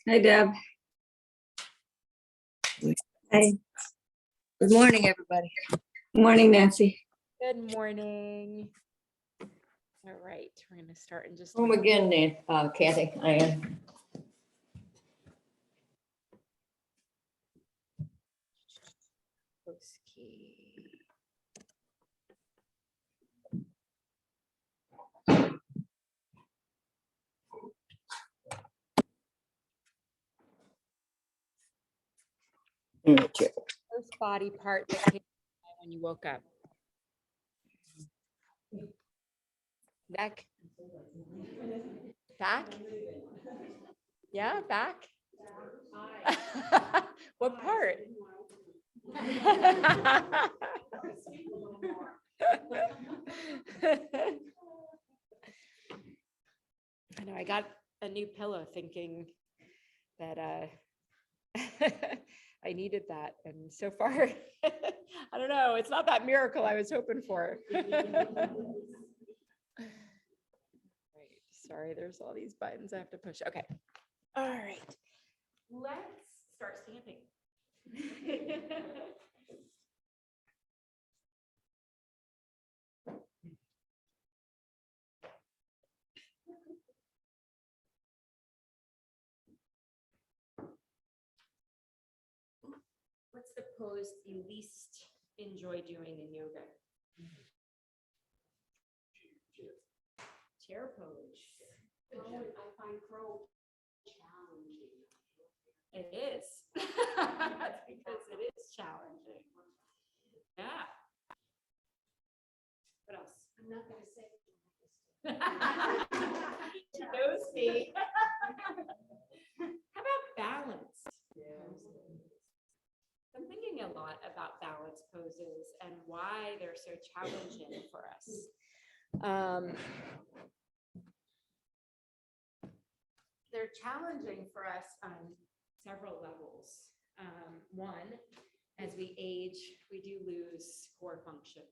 Hi, Deb. Hi. Good morning, everybody. Good morning, Nancy. Good morning. All right, we're going to start in just a Home minute. again, Kathy. I am. Okay. First body part that came to mind when you woke up. Neck. Back. Yeah, back. What part? I know I got a new pillow thinking that I needed that. And so far, I don't know, it's not that miracle I was hoping for. Right, sorry, there's all these buttons I have to push. Okay. All right. Let's start stamping. What's the pose you least enjoy doing in yoga? Chair pose. I find crow challenging. It is. That's because it is challenging. Yeah. What else? I'm not gonna say. She knows me. How about balance? I'm thinking a lot about balance poses and why they're so challenging for us. They're challenging for us on several levels. One, as we age, we do lose core function.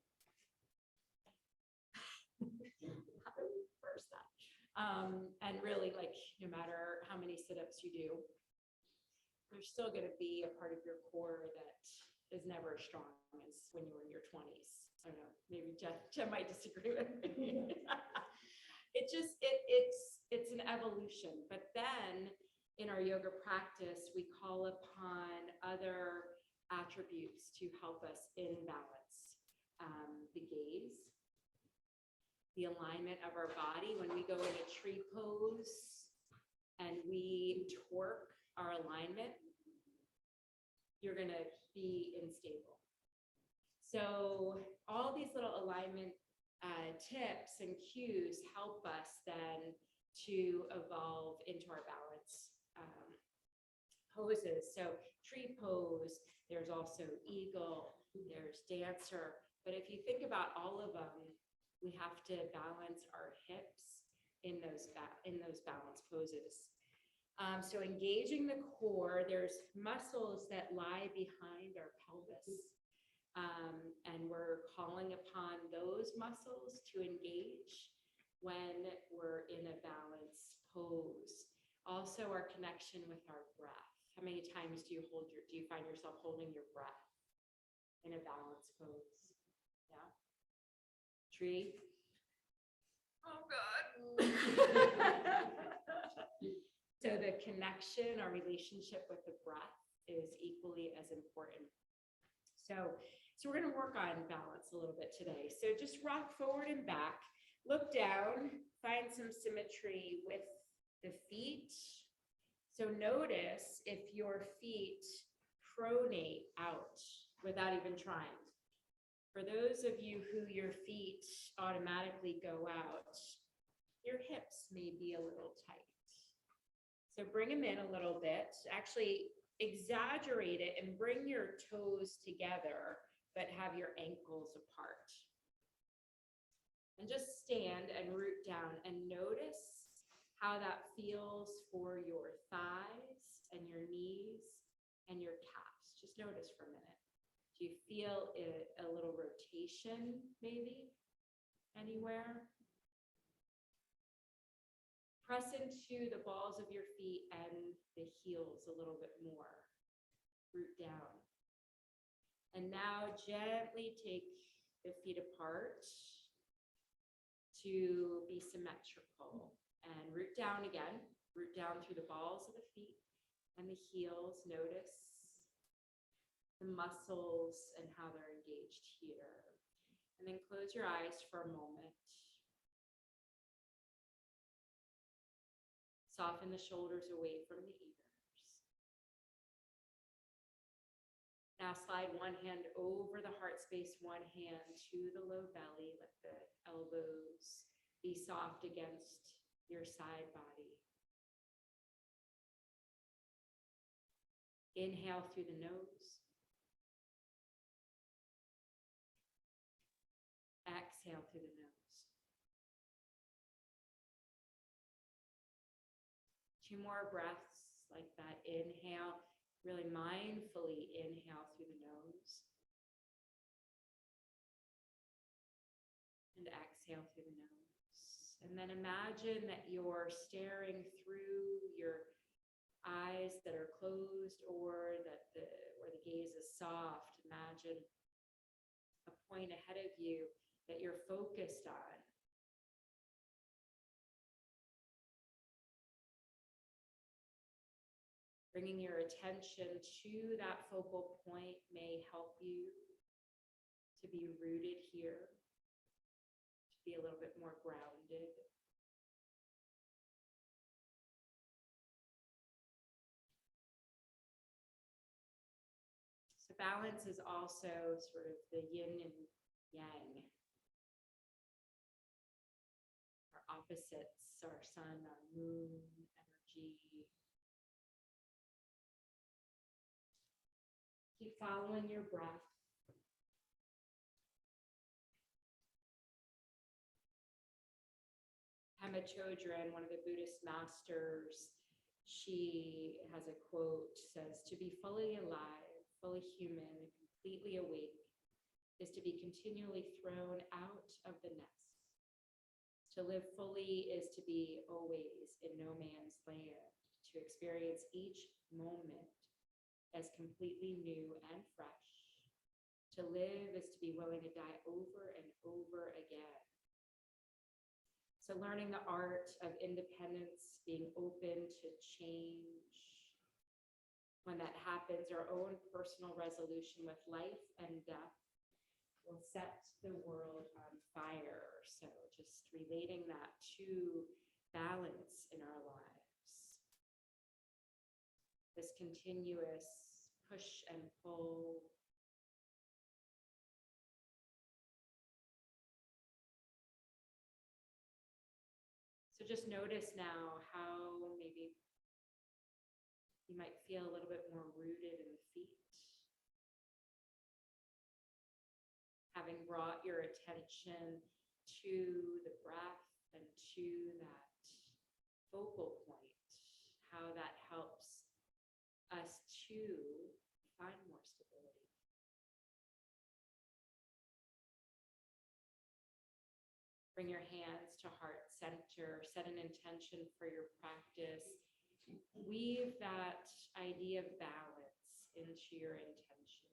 How do we reverse that? And really, like, no matter how many sit-ups you do, there's still going to be a part of your core that is never as strong as when you were in your 20s. I don't know, maybe Jen might disagree with me. It's an evolution. But then in our yoga practice, we call upon other attributes to help us in balance. The gaze, the alignment of our body. When we go in a tree pose and we torque our alignment, you're going to be unstable. So all these little alignment tips and cues help us then to evolve into our balance poses. So tree pose, there's also eagle, there's dancer. But if you think about all of them, we have to balance our hips in those balance poses. So engaging the core, there's muscles that lie behind our pelvis. And we're calling upon those muscles to engage when we're in a balance pose. Also our connection with our breath. How many times do you find yourself holding your breath in a balance pose? Yeah. Tree. Oh God. So the connection, our relationship with the breath is equally as important. So we're going to work on balance a little bit today. So just rock forward and back, look down, find some symmetry with the feet. So notice if your feet pronate out without even trying. For those of you who your feet automatically go out, your hips may be a little tight. So bring them in a little bit, actually exaggerate it and bring your toes together, but have your ankles apart. And just stand and root down and notice how that feels for your thighs and your knees and your calves. Just notice for a minute. Do you feel a little rotation maybe anywhere? Press into the balls of your feet and the heels a little bit more. Root down. And now gently take the feet apart to be symmetrical. And root down again. Root down through the balls of the feet and the heels. Notice the muscles and how they're engaged here. And then close your eyes for a moment. Soften the shoulders away from the ears. Now slide one hand over the heart space, one hand to the low belly. Let the elbows be soft against your side body. Inhale through the nose. Exhale through the nose. 2 more breaths like that. Inhale, really mindfully inhale through the nose. And exhale through the nose. And then imagine that you're staring through your eyes that are closed or that where the gaze is soft. Imagine a point ahead of you that you're focused on. Bringing your attention to that focal point may help you to be rooted here, to be a little bit more grounded. So balance is also sort of the yin and yang. Our opposites, our sun, our moon, energy. Keep following your breath. Pema Chodron, one of the Buddhist masters, she has a quote, says, "To be fully alive, fully human, and completely awake is to be continually thrown out of the nest. To live fully is to be always in no man's land, to experience each moment as completely new and fresh. To live is to be willing to die over and over again." So learning the art of independence, being open to change. When that happens, our own personal resolution with life and death will set the world on fire. So just relating that to balance in our lives. This continuous push and pull. So just notice now how maybe you might feel a little bit more rooted in the feet. Having brought your attention to the breath and to that focal point, how that helps us to find more stability. Bring your hands to heart center, set an intention for your practice. Weave that idea of balance into your intention.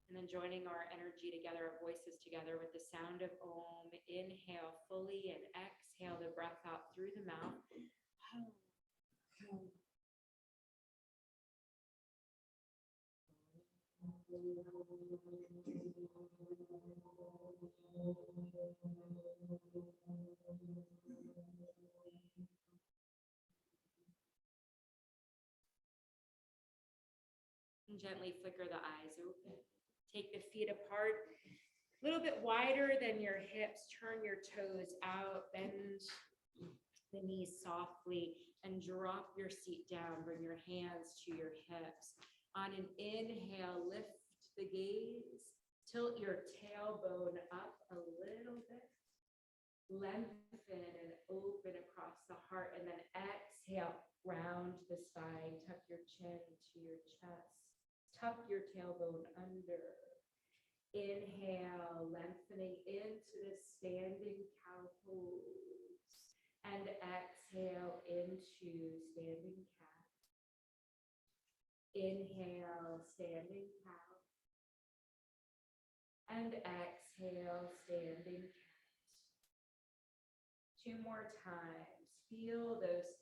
And then joining our energy together, our voices together with the sound of Om. Inhale fully and exhale the breath out through the mouth. And gently flicker the eyes open. Take the feet apart, a little bit wider than your hips. Turn your toes out, bend the knees softly, and drop your seat down. Bring your hands to your hips. On an inhale, lift the gaze. Tilt your tailbone up a little bit. Lengthen and open across the heart. And then exhale, round the spine, tuck your chin to your chest, tuck your tailbone under. Inhale, lengthening into the standing cow pose. And exhale into standing cat. Inhale, standing cow. And exhale, standing cat. 2 more times. Feel those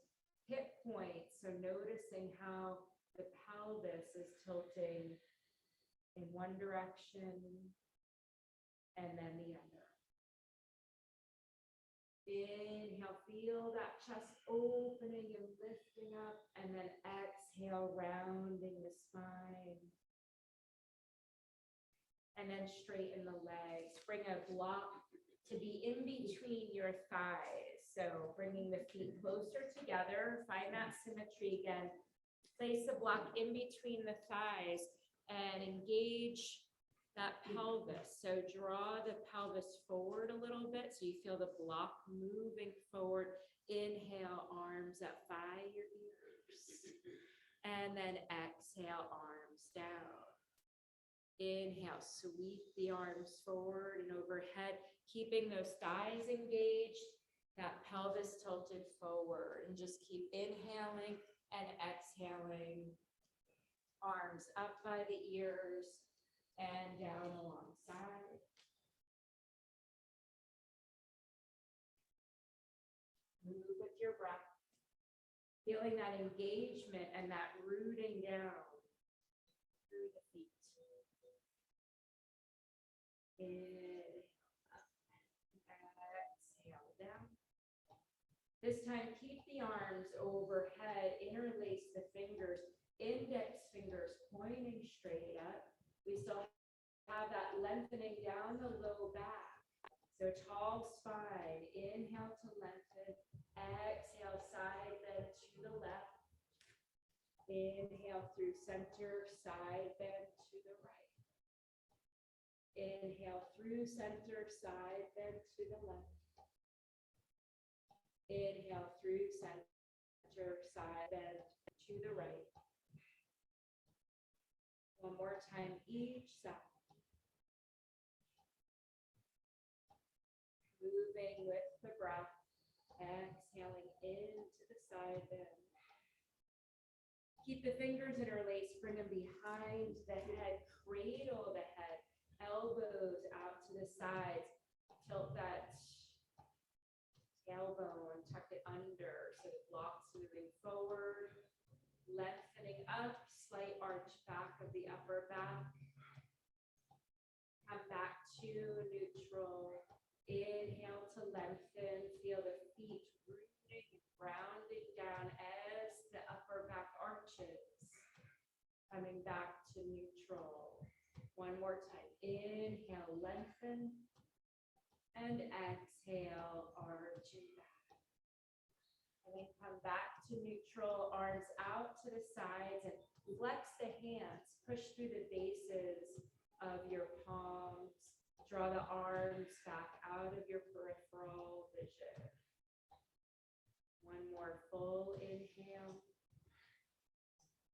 hip points. So noticing how the pelvis is tilting in one direction and then the other. Inhale, feel that chest opening and lifting up, and then exhale, rounding the spine. And then straighten the legs. Bring a block to be in between your thighs. So bringing the feet closer together, find that symmetry again. Place a block in between the thighs and engage that pelvis. So draw the pelvis forward a little bit so you feel the block moving forward. Inhale, arms up by your ears. And then exhale, arms down. Inhale, sweep the arms forward and overhead, keeping those thighs engaged, that pelvis tilted forward, and just keep inhaling and exhaling. Arms up by the ears and down alongside. Move with your breath, feeling that engagement and that rooting down through the feet. Inhale up, exhale down. This time, keep the arms overhead, interlace the fingers, index fingers pointing straight up. We still have that lengthening down the low back. So tall spine, inhale to lengthen, exhale, side bend to the left. Inhale through center, side bend to the right. Inhale through center, side bend to the left. Inhale through center, side bend to the right. One more time, each side. Moving with the breath, exhaling into the side bend. Keep the fingers interlaced, bring them behind the head, cradle the head, elbows out to the sides. Tilt that tailbone, tuck it under so the block's moving forward, lengthening up, slight arch back of the upper back. Come back to neutral. Inhale to lengthen. Feel the feet rooting, rounding down as the upper back arches. Coming back to neutral. One more time. Inhale, lengthen. And exhale, arching back. And then come back to neutral, arms out to the sides, and flex the hands. Push through the bases of your palms. Draw the arms back out of your peripheral vision. One more full inhale.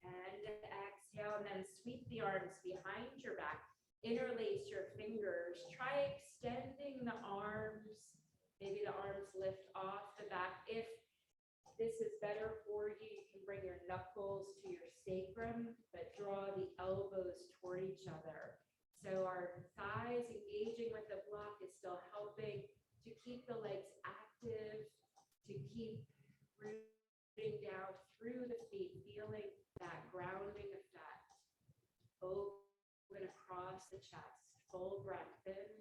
And exhale, and then sweep the arms behind your back. Interlace your fingers. Try extending the arms. Maybe the arms lift off the back. If this is better for you, you can bring your knuckles to your sacrum, but draw the elbows toward each other. So our thighs engaging with the block is still helping to keep the legs active, to keep rooting down through the feet, feeling that grounding effect. Open across the chest. Full breath in,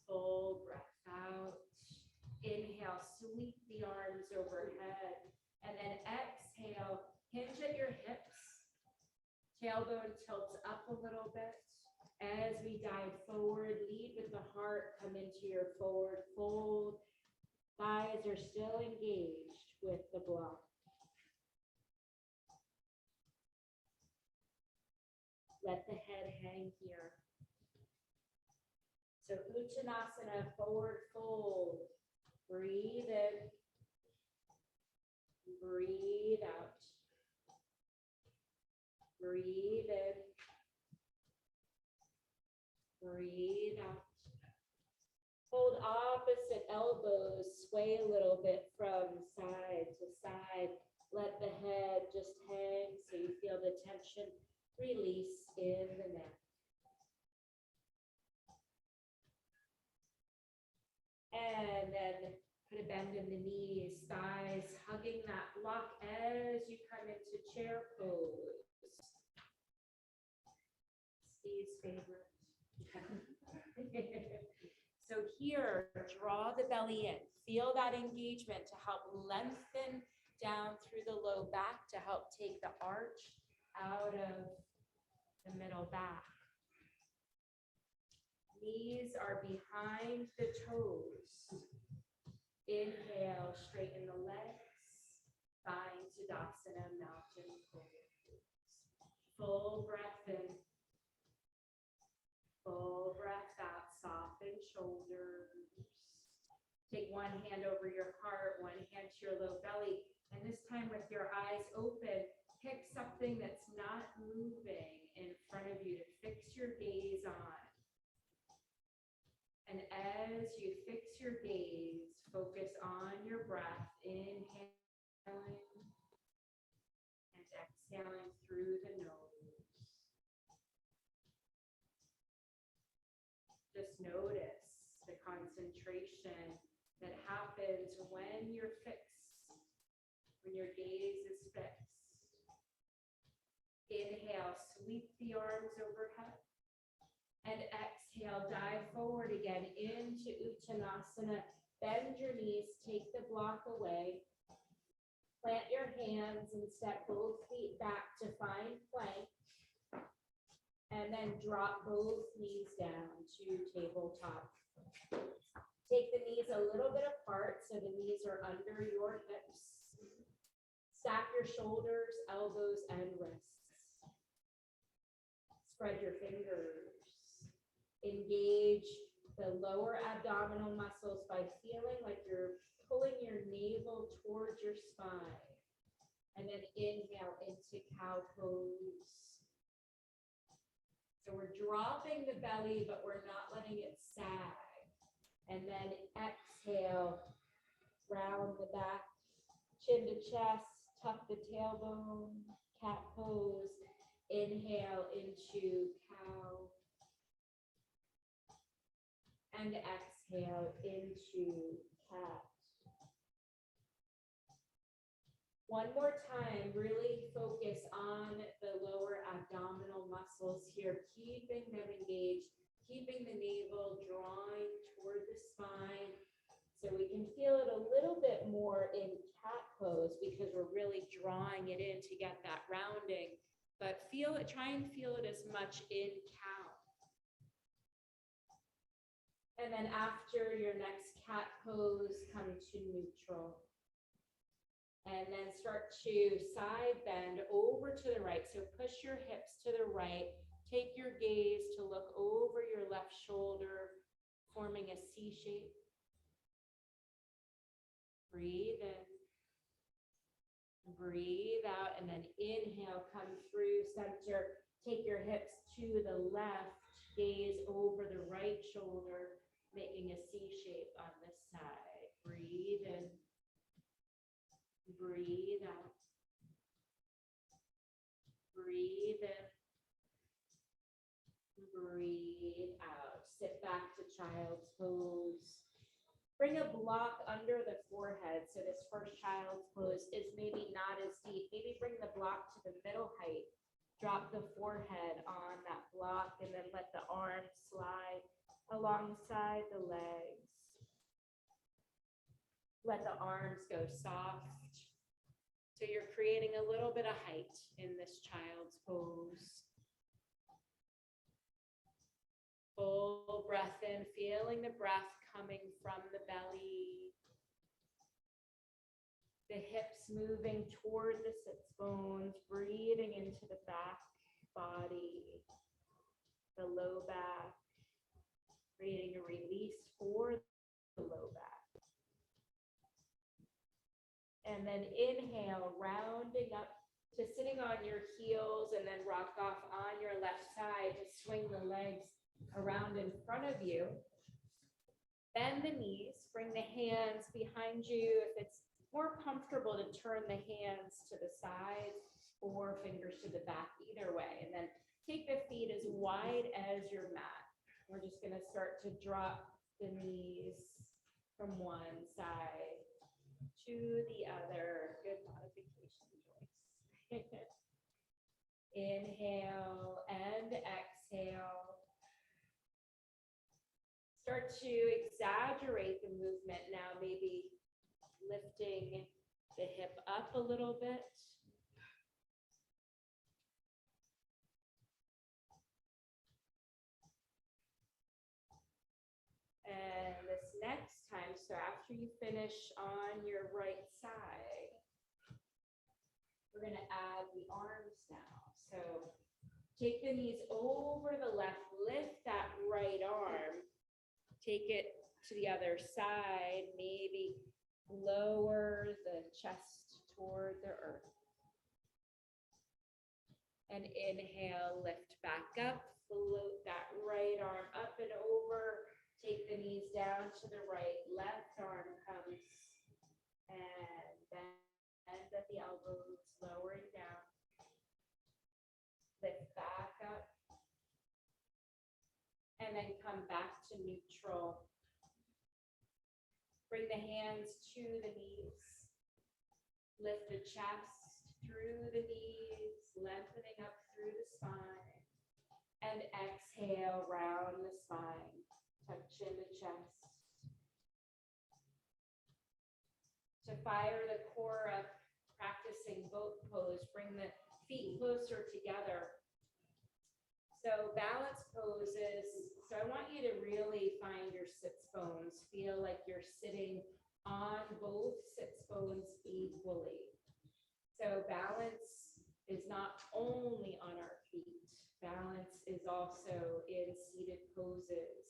full breath out. Inhale, sweep the arms overhead, and then exhale, hinge at your hips. Tailbone tilts up a little bit. As we dive forward, lead with the heart, come into your forward fold. Thighs are still engaged with the block. Let the head hang here. So Uttanasana, forward fold. Breathe in. Breathe out. Breathe in. Breathe out. Hold opposite elbows, sway a little bit from side to side. Let the head just hang so you feel the tension release in the neck. And then put a bend in the knees, thighs, hugging that block as you come into chair pose. Steve's favorite. So here, draw the belly in. Feel that engagement to help lengthen down through the low back to help take the arch out of the middle back. Knees are behind the toes. Inhale, straighten the legs. Find Tadasana, mountain pose. Full breath in. Full breath out, soften shoulders. Take one hand over your heart, one hand to your low belly. And this time with your eyes open, pick something that's not moving in front of you to fix your gaze on. And as you fix your gaze, focus on your breath, inhaling and exhaling through the nose. Just notice the concentration that happens when you're fixed, when your gaze is fixed. Inhale, sweep the arms overhead. And exhale, dive forward again into Uttanasana. Bend your knees, take the block away. Plant your hands and step both feet back to find plank. And then drop both knees down to tabletop. Take the knees a little bit apart so the knees are under your hips. Stack your shoulders, elbows, and wrists. Spread your fingers. Engage the lower abdominal muscles by feeling like you're pulling your navel towards your spine. And then inhale into cow pose. So we're dropping the belly, but we're not letting it sag. And then exhale, round the back, chin to chest, tuck the tailbone, cat pose. Inhale into cow. And exhale into cat. One more time, really focus on the lower abdominal muscles here, keeping them engaged, keeping the navel drawing toward the spine. So we can feel it a little bit more in cat pose because we're really drawing it in to get that rounding, but feel it, try and feel it as much in cow. And then after your next cat pose, come to neutral. And then start to side bend over to the right. So push your hips to the right. Take your gaze to look over your left shoulder, forming a C shape. Breathe in. Breathe out. And then inhale, come through center. Take your hips to the left. Gaze over the right shoulder, making a C shape on this side. Breathe in. Breathe out. Breathe in. Breathe out. Sit back to child's pose. Bring a block under the forehead. So this first child's pose is maybe not as deep. Maybe bring the block to the middle height. Drop the forehead on that block and then let the arms slide alongside the legs. Let the arms go soft. So you're creating a little bit of height in this child's pose. Full breath in, feeling the breath coming from the belly. The hips moving toward the sits bones, breathing into the back body, the low back, creating a release for the low back. And then inhale, rounding up to sitting on your heels and then rock off on your left side to swing the legs around in front of you. Bend the knees, bring the hands behind you. If it's more comfortable to turn the hands to the sides or fingers to the back, either way. And then take the feet as wide as your mat. We're just gonna start to drop the knees from one side to the other. Good modification, Joyce. Inhale and exhale. Start to exaggerate the movement now, maybe lifting the hip up a little bit. And this next time, so after you finish on your right side, we're going to add the arms now. So take the knees over the left, lift that right arm, take it to the other side, maybe lower the chest toward the earth. And inhale, lift back up, float that right arm up and over. Take the knees down to the right, left arm comes and bend at the elbows, lowering down. Lift back up. And then come back to neutral. Bring the hands to the knees. Lift the chest through the knees, lengthening up through the spine. And exhale, round the spine. Touch in the chest. To fire the core up, practicing boat pose, bring the feet closer together. So balance poses, so I want you to really find your sits bones. Feel like you're sitting on both sits bones equally. So balance is not only on our feet, balance is also in seated poses.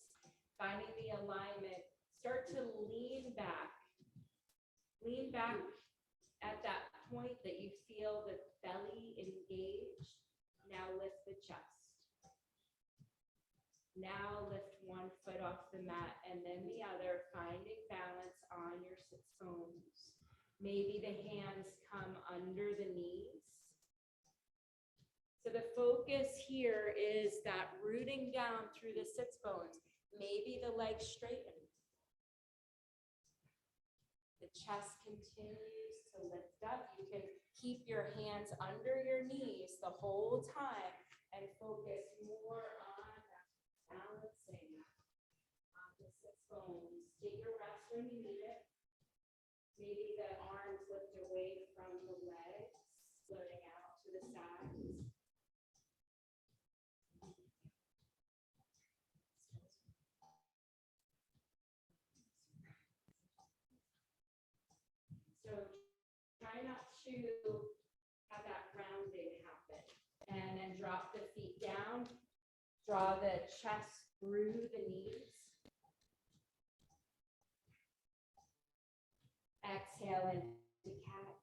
Finding the alignment, start to lean back. Lean back at that point that you feel the belly engaged. Now lift the chest. Now lift one foot off the mat and then the other, finding balance on your sits bones. Maybe the hands come under the knees. So the focus here is that rooting down through the sits bones. Maybe the legs straighten. The chest continues to lift up. You can keep your hands under your knees the whole time and focus more on balancing on the sits bones. Take your rest when you need it. Maybe the arms lift away from the legs, floating out to the sides. So try not to have that rounding happen. And then drop the feet down. Draw the chest through the knees. Exhale into cat.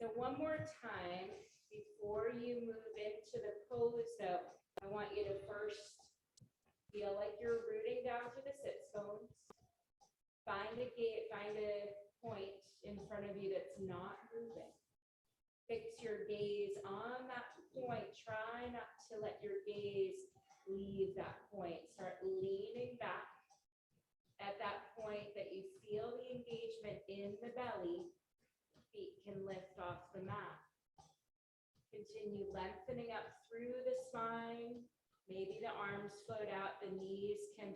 So one more time before you move into the pose, though, I want you to first feel like you're rooting down to the sits bones. Find a point in front of you that's not moving. Fix your gaze on that point. Try not to let your gaze leave that point. Start leaning back. At that point that you feel the engagement in the belly, feet can lift off the mat. Continue lengthening up through the spine. Maybe the arms float out, the knees can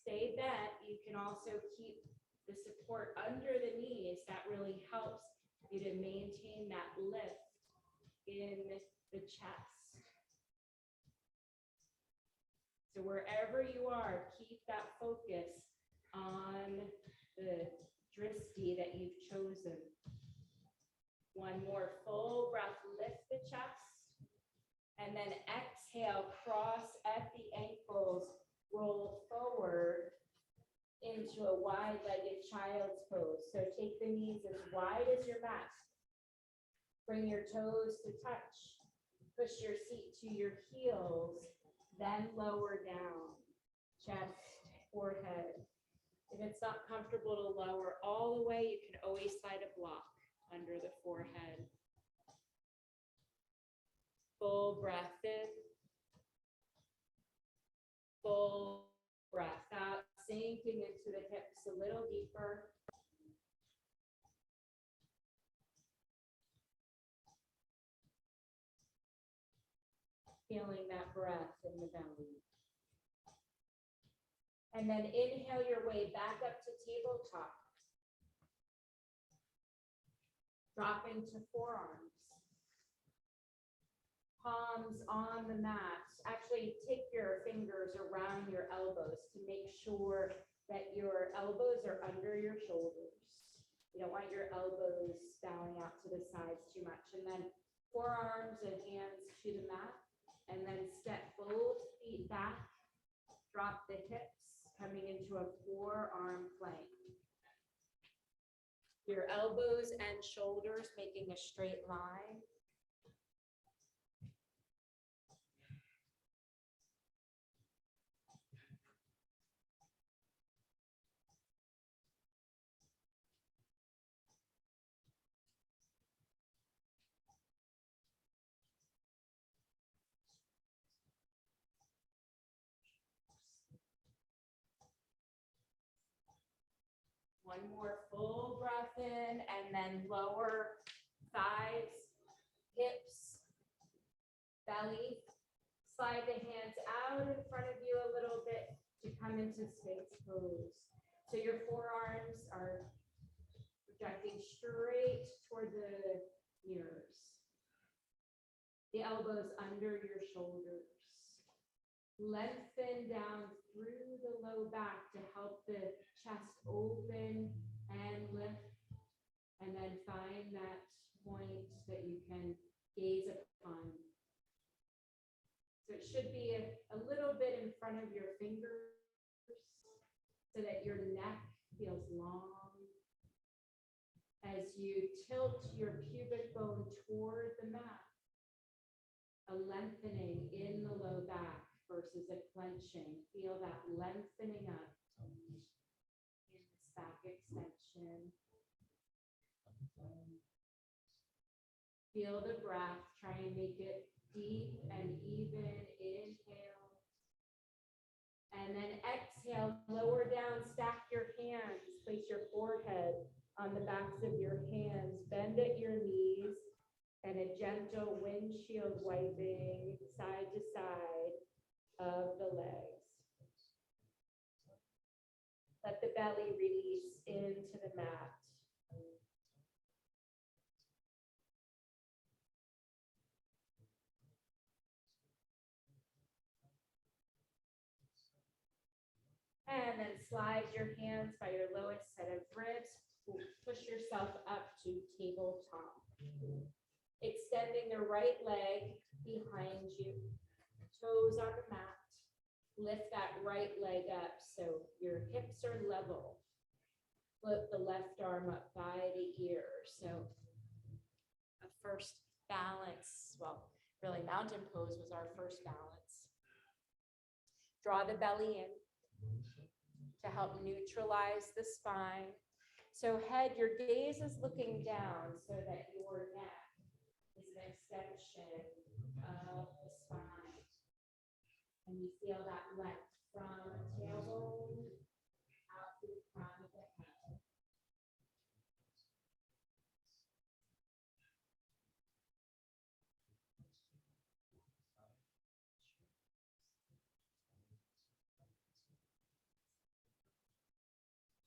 stay bent. You can also keep the support under the knees. That really helps you to maintain that lift in the chest. So wherever you are, keep that focus on the drishti that you've chosen. One more full breath, lift the chest, and then exhale, cross at the ankles, roll forward. into a wide-legged child's pose. So take the knees as wide as your mat. Bring your toes to touch. Push your seat to your heels, then lower down. Chest, forehead. If it's not comfortable to lower all the way, you can always slide a block under the forehead. Full breath in. Full breath out, sinking into the hips a little deeper. Feeling that breath in the belly. And then inhale your way back up to tabletop. Drop into forearms. Palms on the mat. Actually, take your fingers around your elbows to make sure that your elbows are under your shoulders. You don't want your elbows bowing out to the sides too much. And then forearms and hands to the mat. And then step both feet back. Drop the hips, coming into a forearm plank. Your elbows and shoulders making a straight line. One more full breath in, and then lower thighs, hips, belly. Slide the hands out in front of you a little bit to come into Sphinx pose. So your forearms are projecting straight toward the ears. The elbows under your shoulders. Lengthen down through the low back to help the chest open and lift. And then find that point that you can gaze upon. So it should be a little bit in front of your fingers so that your neck feels long. As you tilt your pubic bone toward the mat, a lengthening in the low back versus a clenching. Feel that lengthening up in this back extension. Feel the breath. Try and make it deep and even. Inhale. And then exhale. Lower down. Stack your hands. Place your forehead on the backs of your hands. Bend at your knees. And a gentle windshield wiping side to side of the legs. Let the belly release into the mat. And then slide your hands by your lowest set of ribs. Push yourself up to tabletop. Extending the right leg behind you. Toes on the mat. Lift that right leg up so your hips are level. Flip the left arm up by the ear. So a first balance, well, really mountain pose was our first balance. Draw the belly in to help neutralize the spine. So head, your gaze is looking down so that your neck is an extension of the spine. And you feel that length from tailbone out to the crown of the head.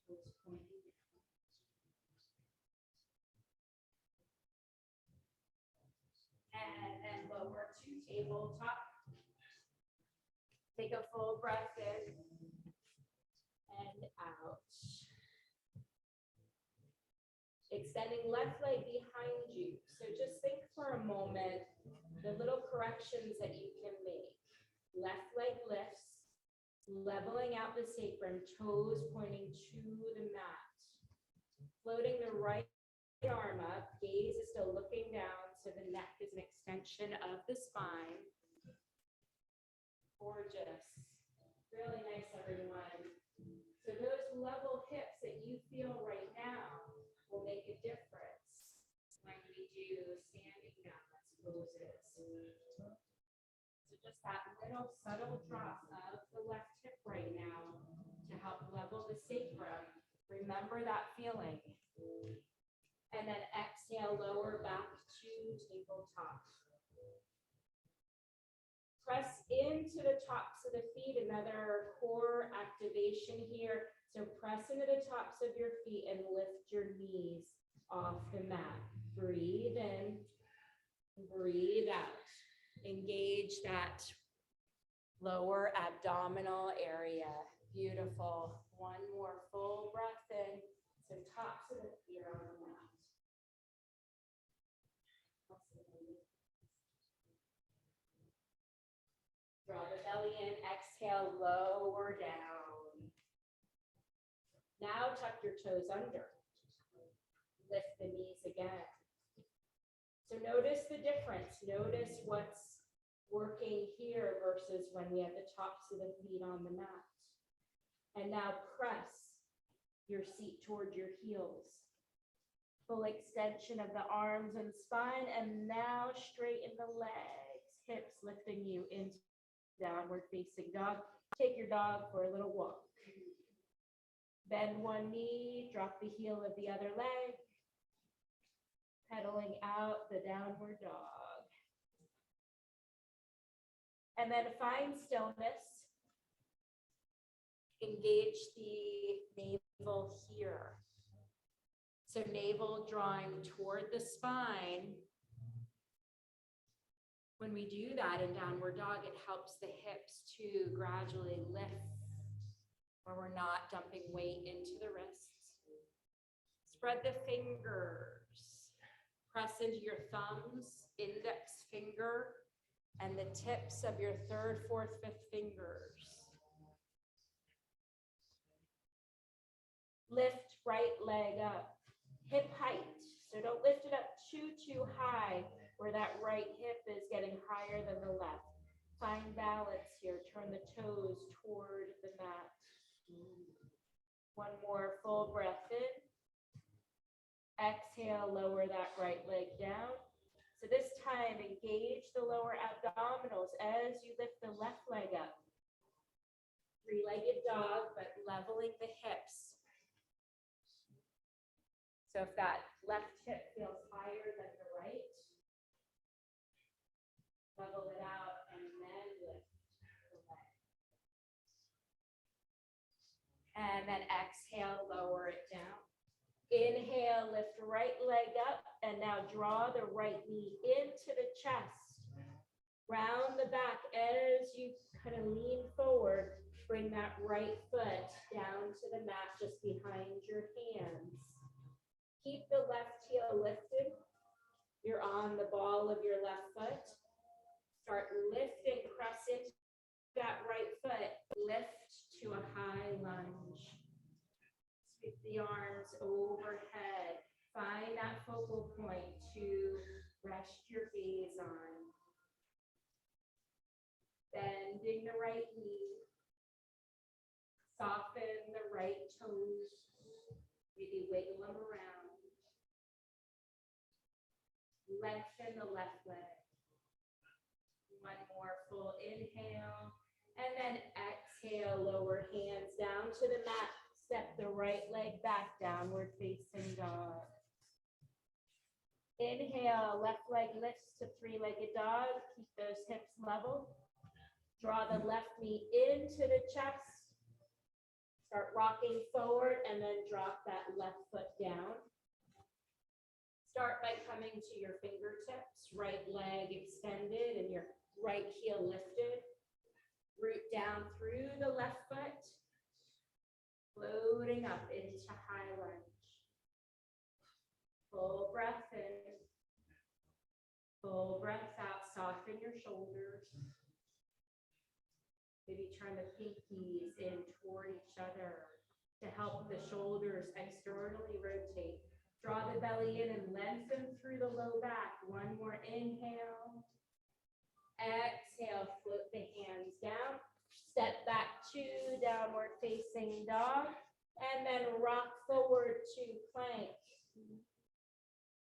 Toes pointing down. And then lower to tabletop. Take a full breath in and out. Extending left leg behind you. So just think for a moment the little corrections that you can make. Left leg lifts, Leveling out the sacrum, toes pointing to the mat. Floating the right arm up, gaze is still looking down, so the neck is an extension of the spine. Gorgeous. Really nice, everyone. So those level hips that you feel right now will make a difference when we do standing balance poses. So just that little subtle drop of the left hip right now to help level the sacrum. Remember that feeling. And then exhale, lower back to tabletop. Press into the tops of the feet, another core activation here. So press into the tops of your feet and lift your knees off the mat. Breathe in, breathe out. Engage that lower abdominal area. Beautiful. One more full breath in. So tops of the feet are on the mat. Draw the belly in, exhale, lower down. Now tuck your toes under. Lift the knees again. So notice the difference. Notice what's working here versus when we have the tops of the feet on the mat. And now press your seat toward your heels. Full extension of the arms and spine, and now straighten the legs, hips lifting you into downward facing dog. Take your dog for a little walk. Bend one knee, drop the heel of the other leg, pedaling out the downward dog. And then find stillness. Engage the navel here. So navel drawing toward the spine. When we do that in downward dog, it helps the hips to gradually lift where we're not dumping weight into the wrists. Spread the fingers. Press into your thumbs, index finger, and the tips of your third, fourth, fifth fingers. Lift right leg up, hip height. So don't lift it up too high where that right hip is getting higher than the left. Find balance here. Turn the toes toward the mat. One more full breath in. Exhale, lower that right leg down. So this time, engage the lower abdominals as you lift the left leg up. Three-legged dog, but leveling the hips. So if that left hip feels higher than the right, level it out and then lift the leg. And then exhale, lower it down. Inhale, lift right leg up, and now draw the right knee into the chest. Round the back as you kind of lean forward. Bring that right foot down to the mat just behind your hands. Keep the left heel lifted. You're on the ball of your left foot. Start lifting, press into that right foot. Lift to a high lunge. Sweep the arms overhead. Find that focal point to rest your gaze on. Bending the right knee. Soften the right toes. Maybe wiggle them around. Lengthen the left leg. One more full inhale. And then exhale, lower hands down to the mat. Step the right leg back, downward facing dog. Inhale, left leg lifts to three-legged dog. Keep those hips level. Draw the left knee into the chest. Start rocking forward and then drop that left foot down. Start by coming to your fingertips, right leg extended and your right heel lifted. Root down through the left foot, floating up into high lunge. Full breath in, full breath out, soften your shoulders. Maybe turn the pinkies in toward each other to help the shoulders externally rotate. Draw the belly in and lengthen through the low back. One more inhale. Exhale, float the hands down. Step back to downward facing dog. And then rock forward to plank.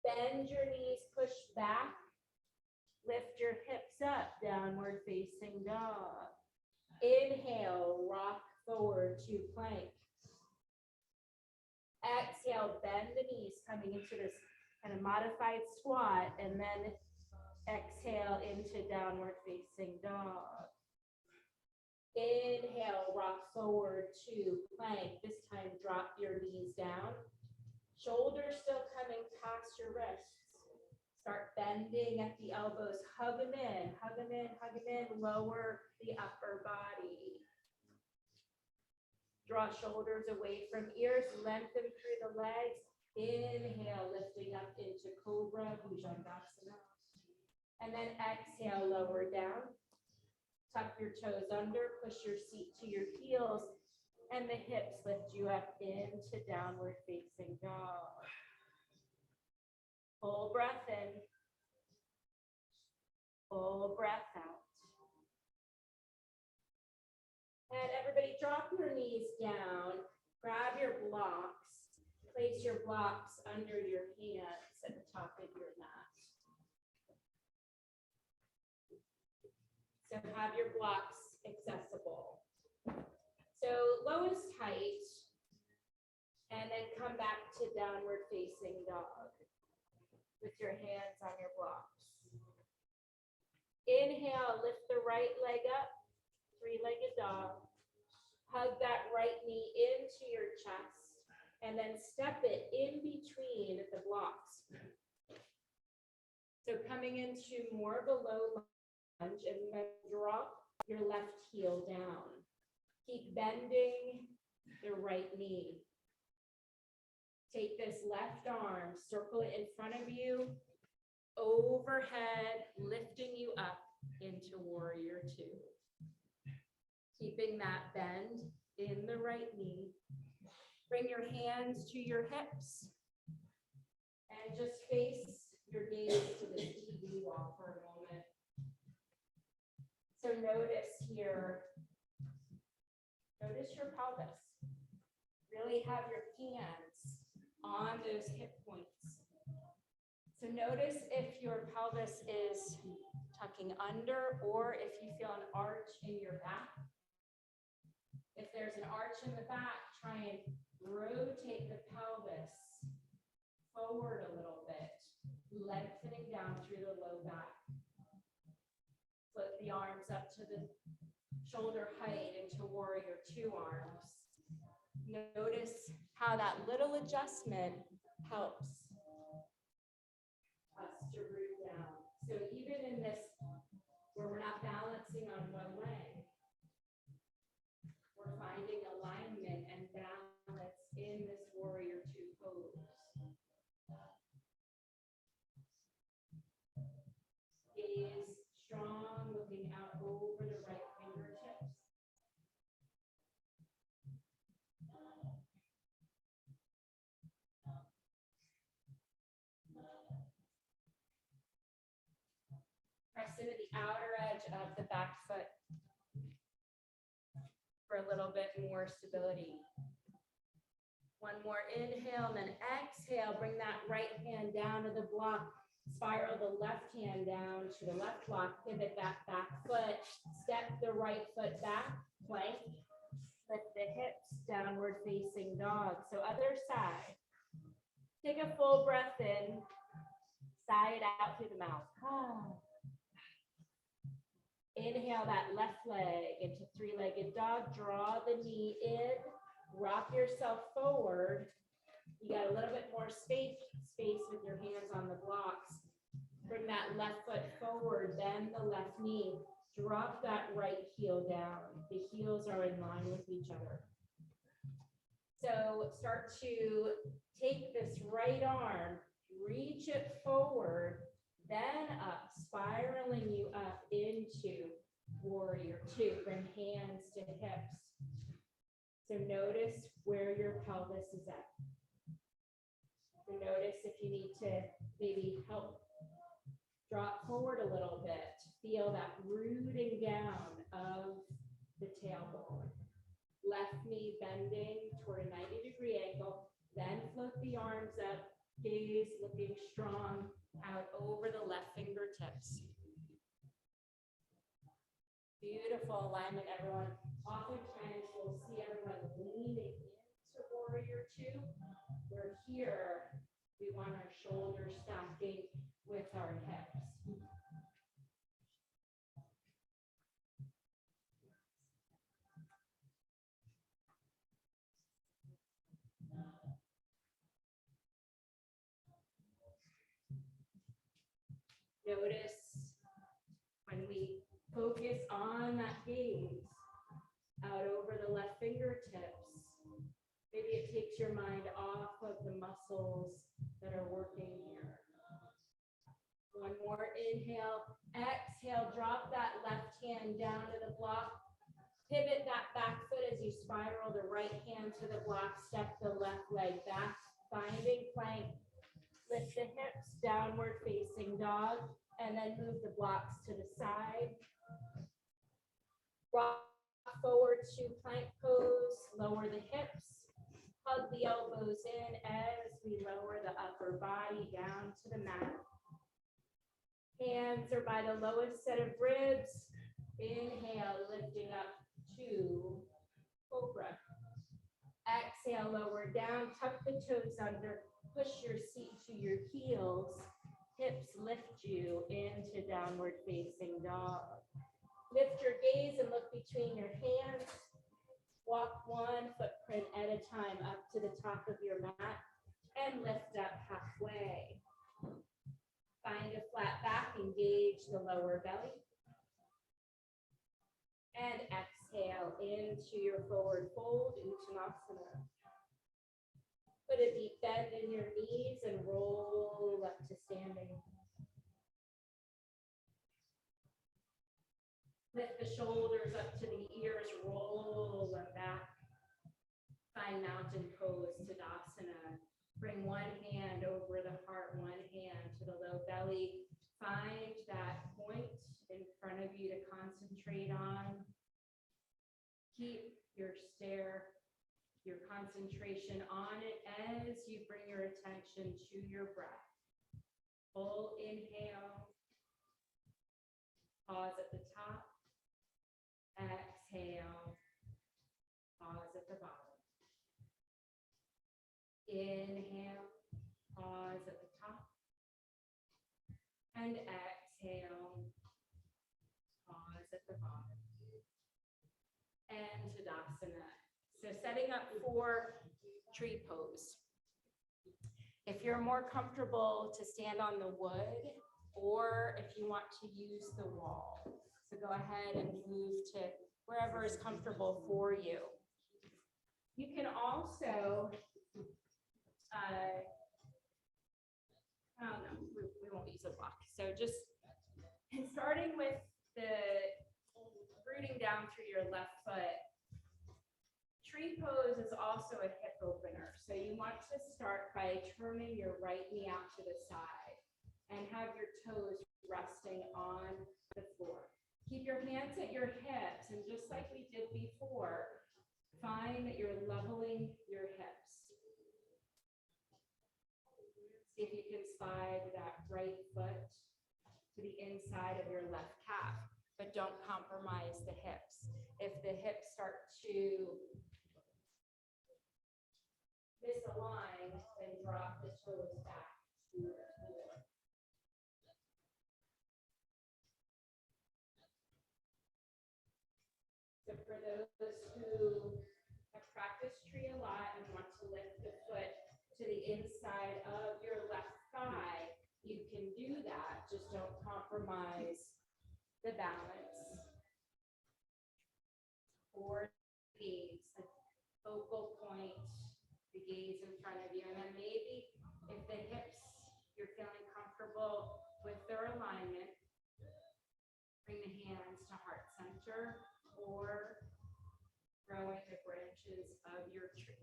Bend your knees, push back. Lift your hips up, downward facing dog. Inhale, rock forward to plank. Exhale, bend the knees, coming into this kind of modified squat, and then exhale into downward facing dog. Inhale, rock forward to plank. This time, drop your knees down. Shoulders still coming past your wrists. Start bending at the elbows. Hug them in, hug them in, hug them in. Lower the upper body. Draw shoulders away from ears. Lengthen through the legs. Inhale, lifting up into Cobra, Bhujangasana. And then exhale, lower down. Tuck your toes under, push your seat to your heels, and the hips lift you up into downward facing dog. Full breath in. Full breath out. And everybody drop your knees down. Grab your blocks. Place your blocks under your hands at the top of your mat. So have your blocks accessible. So lowest height, and then come back to downward facing dog with your hands on your blocks. Inhale, lift the right leg up, three-legged dog. Hug that right knee into your chest, and then step it in between the blocks. So coming into more of a low lunge, and then drop your left heel down. Keep bending the right knee. Take this left arm, circle it in front of you, overhead, lifting you up into warrior two. Keeping that bend in the right knee. Bring your hands to your hips and just face your gaze to the TV wall for a moment. So notice here, notice your pelvis. Really have your hands on those hip points. So notice if your pelvis is tucking under or if you feel an arch in your back. If there's an arch in the back, try and rotate the pelvis forward a little bit, lengthening down through the low back. Flip the arms up to the shoulder height into warrior two arms. Notice how that little adjustment helps us to root down. So even in this, where we're not balancing on one leg, we're finding alignment and balance in this warrior two pose. Gaze strong, looking out over the right fingertips. Press into the outer edge of the back foot for a little bit more stability. One more inhale, and then exhale. Bring that right hand down to the block. Spiral the left hand down to the left block. Pivot that back foot. Step the right foot back. Plank. Lift the hips. Downward facing dog. So other side. Take a full breath in. Sigh it out through the mouth. Inhale that left leg into three-legged dog. Draw the knee in. Rock yourself forward. You got a little bit more space with your hands on the blocks. Bring that left foot forward, bend the left knee. Drop that right heel down. The heels are in line with each other. So start to take this right arm, reach it forward, then up, spiraling you up into Warrior two, bring hands to hips. So notice where your pelvis is at. So notice if you need to maybe help drop forward a little bit. Feel that rooting down of the tailbone. Left knee bending toward a 90-degree angle. Then float the arms up. Gaze looking strong out over the left fingertips. Beautiful alignment, everyone. Oftentimes we'll see everyone leaning into warrior two. We're here. We want our shoulders stacking with our hips. Notice when we focus on that gaze out over the left fingertips, maybe it takes your mind off of the muscles that are working here. One more inhale, exhale, drop that left hand down to the block. Pivot that back foot as you spiral the right hand to the block, step the left leg back, binding plank. Lift the hips, downward facing dog, and then move the blocks to the side. Rock forward to plank pose, lower the hips, hug the elbows in as we lower the upper body down to the mat. Hands are by the lowest set of ribs. Inhale, lifting up to cobra. Exhale, lower down, tuck the toes under. Push your seat to your heels. Hips lift you into downward facing dog. Lift your gaze and look between your hands. Walk one footprint at a time up to the top of your mat and lift up halfway. Find a flat back, engage the lower belly. And exhale into your forward fold, Uttanasana. Put a deep bend in your knees and roll up to standing. Lift the shoulders up to the ears, roll them back. Find mountain pose, Tadasana. Bring one hand over the heart, one hand to the low belly. Find that point in front of you to concentrate on. Keep your stare, your concentration on it as you bring your attention to your breath. Full inhale. Pause at the top. Exhale. Pause at the bottom. Inhale. Pause at the top. And exhale. Pause at the bottom. And Tadasana. So setting up for tree pose. If you're more comfortable to stand on the wood, or if you want to use the wall. So go ahead and move to wherever is comfortable for you. You can also, we won't use a block. So just starting with the rooting down through your left foot. Tree pose is also a hip opener. So you want to start by turning your right knee out to the side and have your toes resting on the floor. Keep your hands at your hips, and just like we did before, find that you're leveling your hips. See if you can slide that right foot to the inside of your left calf, but don't compromise the hips. If the hips start to misalign, then drop the toes back to the floor. So for those who have practiced tree a lot and want to lift the foot to the inside of your left thigh, you can do that. Just don't compromise the balance. Or gaze, a focal point, the gaze in front of you. And then maybe if the hips, you're feeling comfortable with their alignment, bring the hands to heart center. center or growing the branches of your tree.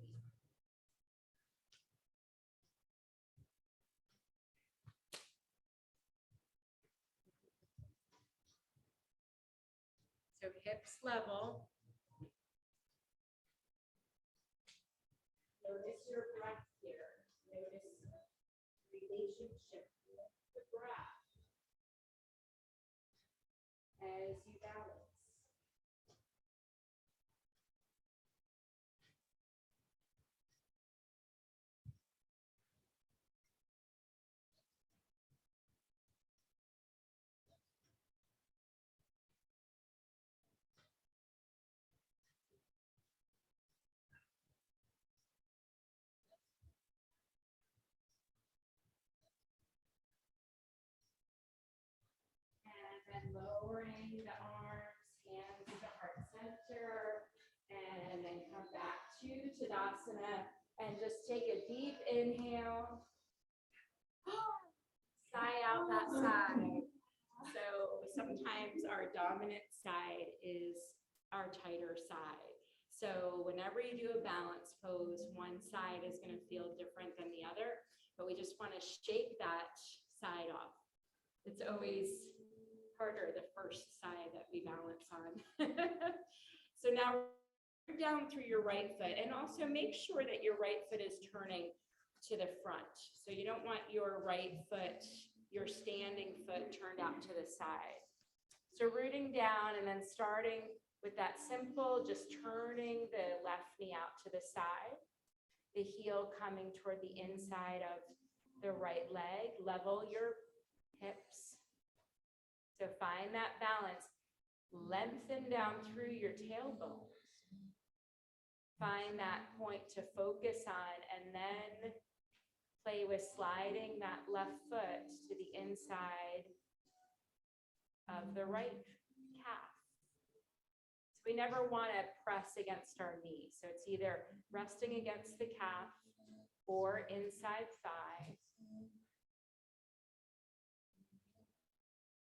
So hips level. Notice your breath here. Notice relationship with the breath as you balance. And then lowering the arms, hands to the heart center, and then come back to Tadasana and just take a deep inhale. Sigh out that side. So sometimes our dominant side is our tighter side. So whenever you do a balance pose, one side is going to feel different than the other, but we just want to shake that side off. It's always harder, the first side that we balance on. So now down through your right foot, and also make sure that your right foot is turning to the front. So you don't want your right foot, your standing foot, turned out to the side. So rooting down and then starting with that simple, just turning the left knee out to the side, the heel coming toward the inside of the right leg, level your hips. So find that balance, lengthen down through your tailbone. Find that point to focus on, and then play with sliding that left foot to the inside of the right calf. So we never want to press against our knee. So it's either resting against the calf or inside thigh.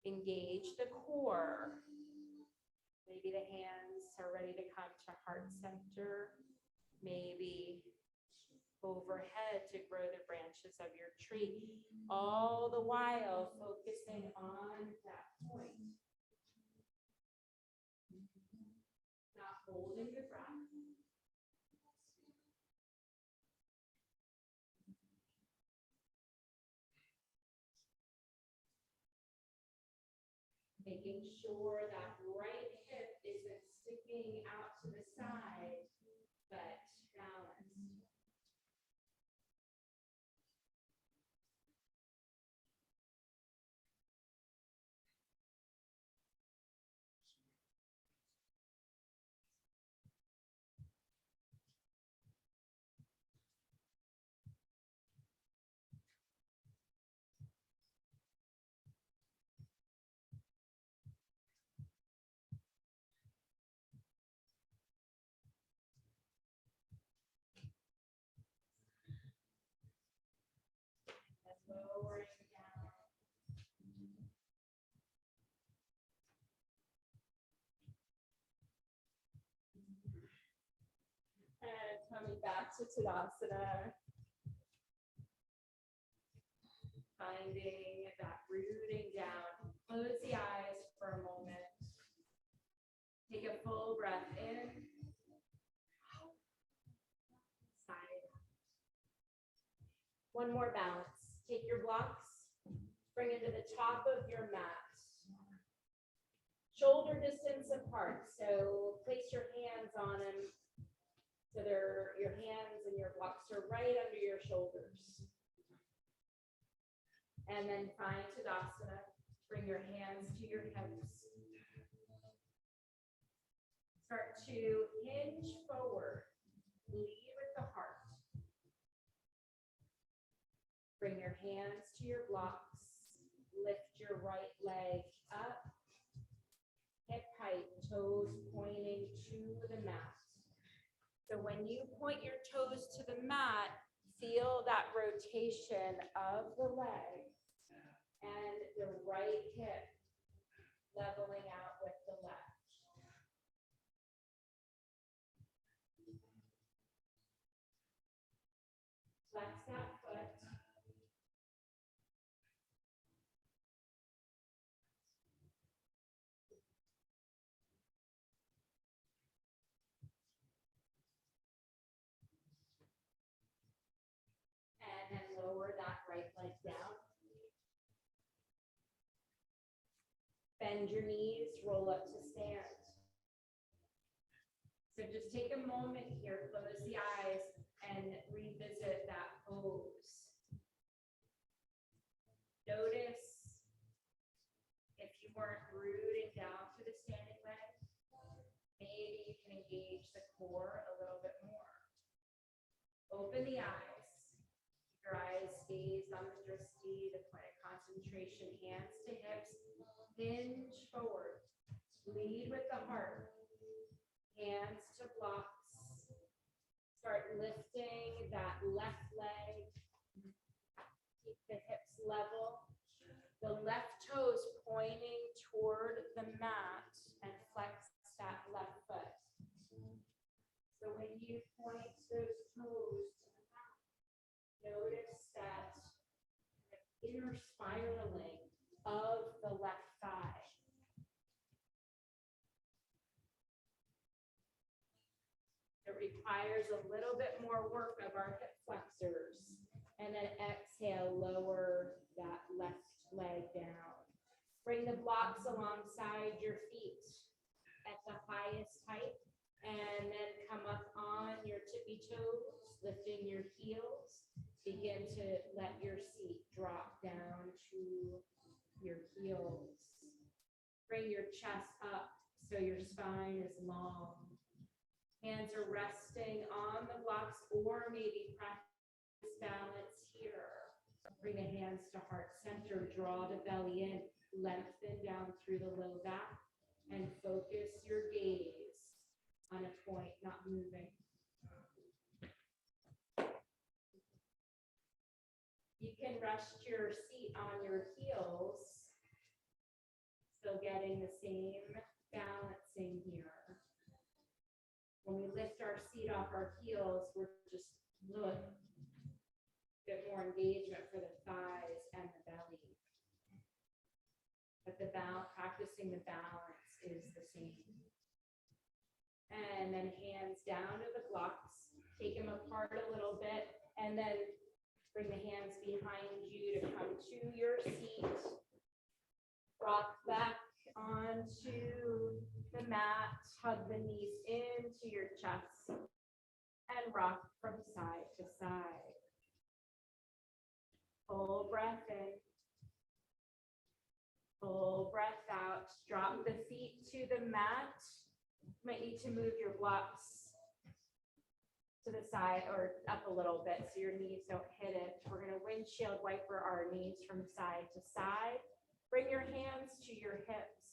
Engage the core. Maybe the hands are ready to come to heart center. Maybe overhead to grow the branches of your tree, all the while focusing on that point. Not holding the breath. Making sure that right hip isn't sticking out to the side, but balanced. Lowering down. And coming back to Tadasana. Finding that rooting down. Close the eyes for a moment. Take a full breath in. Sigh. One more balance. Take your blocks, bring it to the top of your mat. Shoulder distance apart. So place your hands on them so your hands and your blocks are right under your shoulders. And then find Tadasana. Bring your hands to your hips. Start to hinge forward. Lead with the heart. Bring your hands to your blocks. Lift your right leg up. Hip height, toes pointing to the mat. So when you point your toes to the mat, feel that rotation of the leg and the right hip leveling out with the left. Bend your knees, roll up to stand. So just take a moment here, close the eyes, and revisit that pose. Notice if you weren't rooting down to the standing leg, maybe you can engage the core a little bit more. Open the eyes. Keep your eyes gazed on the drishti, the point of concentration, hands to hips, hinge forward. Lead with the heart. Hands to blocks. Start lifting that left leg. Keep the hips level. The left toes pointing toward the mat and flex that left foot. So when you point those toes to the mat, notice that inner spiraling of the left thigh. It requires a little bit more work of our hip flexors. And then exhale, lower that left leg down. Bring the blocks alongside your feet at the highest height. And then come up on your tippy toes, lifting your heels. Begin to let your seat drop down to your heels. Bring your chest up so your spine is long. Hands are resting on the blocks or maybe practice balance here. Bring the hands to heart center, draw the belly in, lengthen down through the low back, and focus your gaze on a point, not moving. You can rest your seat on your heels, still getting the same balancing here. When we lift our seat off our heels, we're just a little bit more engagement for the thighs and the belly. But practicing the balance is the same. And then hands down to the blocks, take them apart a little bit, and then bring the hands behind you to come to your seat. Rock back onto the mat, hug the knees into your chest, and rock from side to side. Full breath in. Full breath out. Drop the feet to the mat. You might need to move your blocks to the side or up a little bit so your knees don't hit it. We're going to windshield wiper our knees from side to side. Bring your hands to your hips.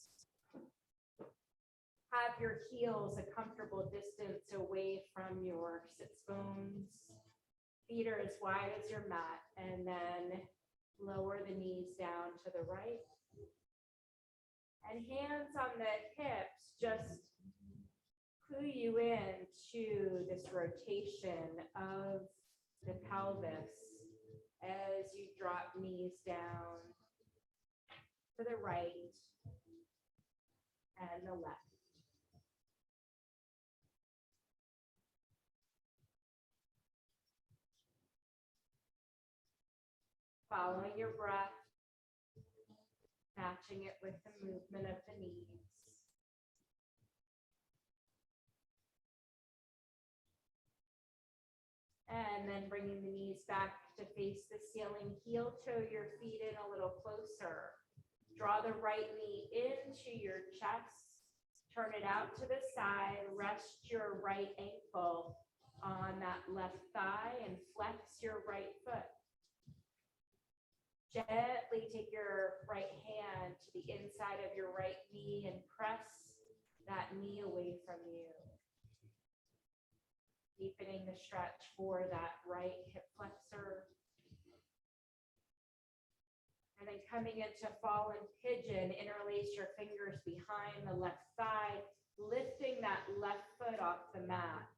Have your heels a comfortable distance away from your sits bones. Feet are as wide as your mat, and then lower the knees down to the right. And hands on the hips, just clue you in to this rotation of the pelvis as you drop knees down to the right and the left. Following your breath, matching it with the movement of the knees. And then bringing the knees back to face the ceiling, heel toe your feet in a little closer. Draw the right knee into your chest, turn it out to the side, rest your right ankle on that left thigh and flex your right foot. Gently take your right hand to the inside of your right knee and press that knee away from you. Deepening the stretch for that right hip flexor. And then coming into fallen pigeon, interlace your fingers behind the left thigh, lifting that left foot off the mat.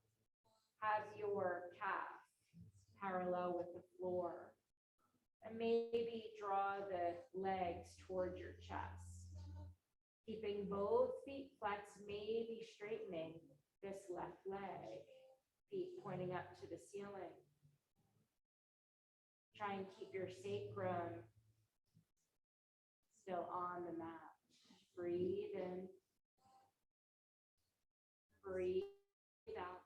Have your calf parallel with the floor. And maybe draw the legs toward your chest. Keeping both feet flexed, maybe straightening this left leg. Feet pointing up to the ceiling. Try and keep your sacrum still on the mat. Breathe in. Breathe out.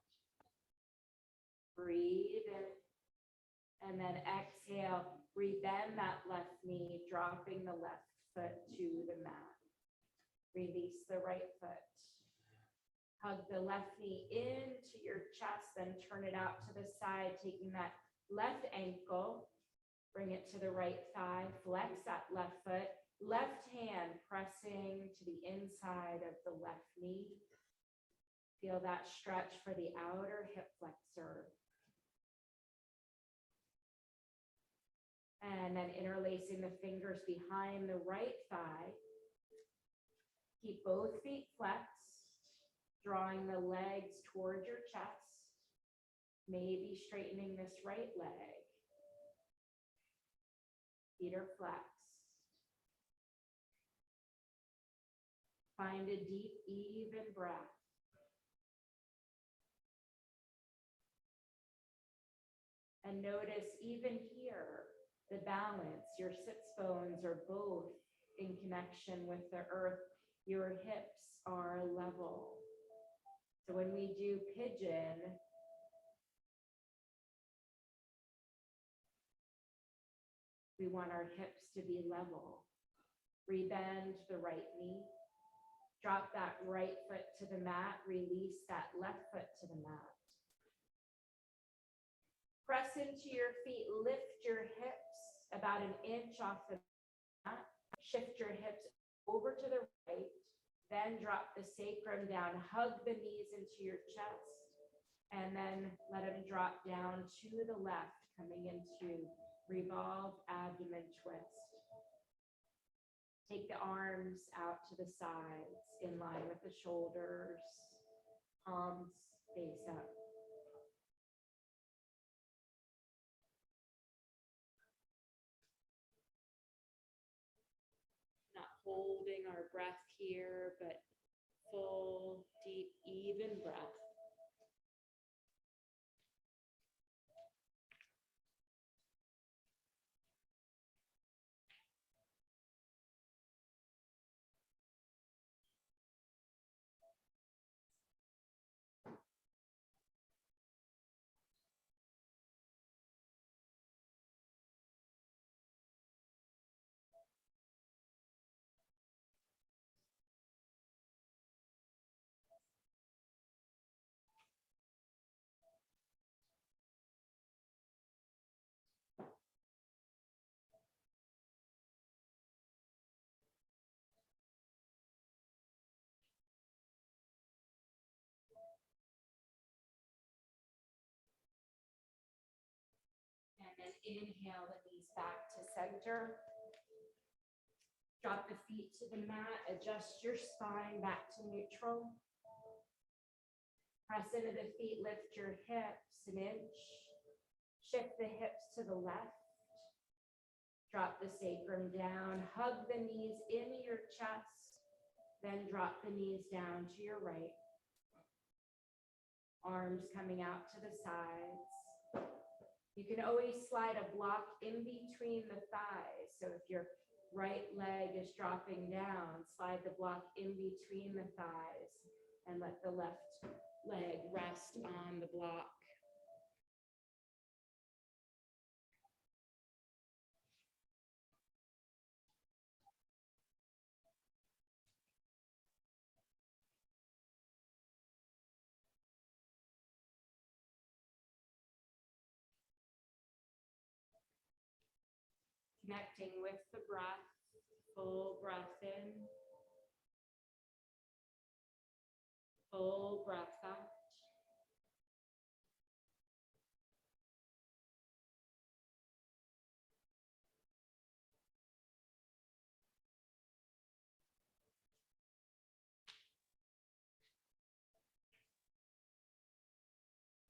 Breathe in. And then exhale, rebend that left knee, dropping the left foot to the mat. Release the right foot. Hug the left knee into your chest, then turn it out to the side, taking that left ankle, bring it to the right thigh, flex that left foot, left hand pressing to the inside of the left knee. Feel that stretch for the outer hip flexor. And then interlacing the fingers behind the right thigh. Keep both feet flexed, drawing the legs towards your chest, maybe straightening this right leg. Feet are flexed. Find a deep, even breath. And notice even here, the balance, your sits bones are both in connection with the earth. Your hips are level. So when we do pigeon, we want our hips to be level. Rebend the right knee. Drop that right foot to the mat. Release that left foot to the mat. Press into your feet. Lift your hips about an inch off the mat. Shift your hips over to the right. Then drop the sacrum down. Hug the knees into your chest. And then let them drop down to the left, coming into revolved abdomen twist. Take the arms out to the sides, in line with the shoulders. Palms face up. Not holding our breath here, but full, deep, even breath. And then inhale the knees back to center. Drop the feet to the mat. Adjust your spine back to neutral. Press into the feet. Lift your hips an inch. Shift the hips to the left. Drop the sacrum down. Hug the knees into your chest. Then drop the knees down to your right. Arms coming out to the sides. You can always slide a block in between the thighs. So if your right leg is dropping down, slide the block in between the thighs and let the left leg rest on the block. Connecting with the breath, full breath in, full breath out.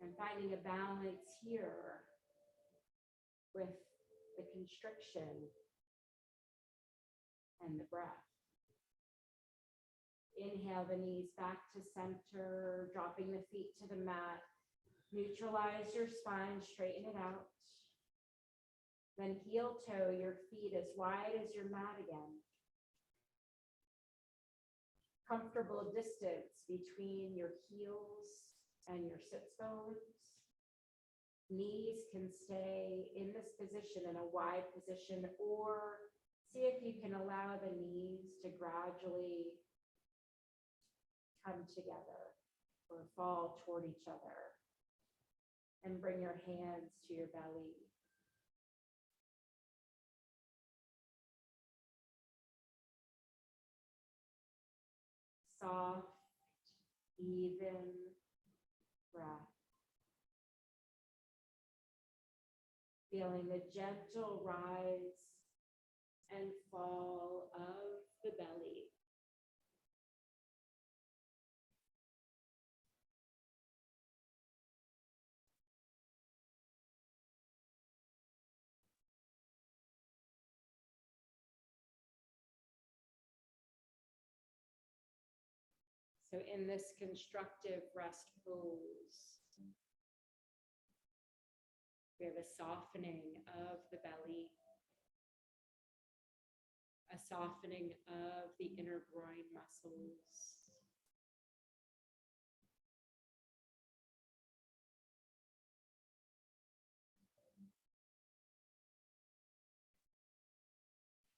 And finding a balance here with the constriction and the breath. Inhale the knees back to center, dropping the feet to the mat. Neutralize your spine, straighten it out. Then heel toe your feet as wide as your mat again. comfortable distance between your heels and your sits bones. Knees can stay in this position, in a wide position, or see if you can allow the knees to gradually come together or fall toward each other. And bring your hands to your belly. Soft, even breath. Feeling the gentle rise and fall of the belly. So in this constructive rest pose, we have a softening of the belly, a softening of the inner groin muscles.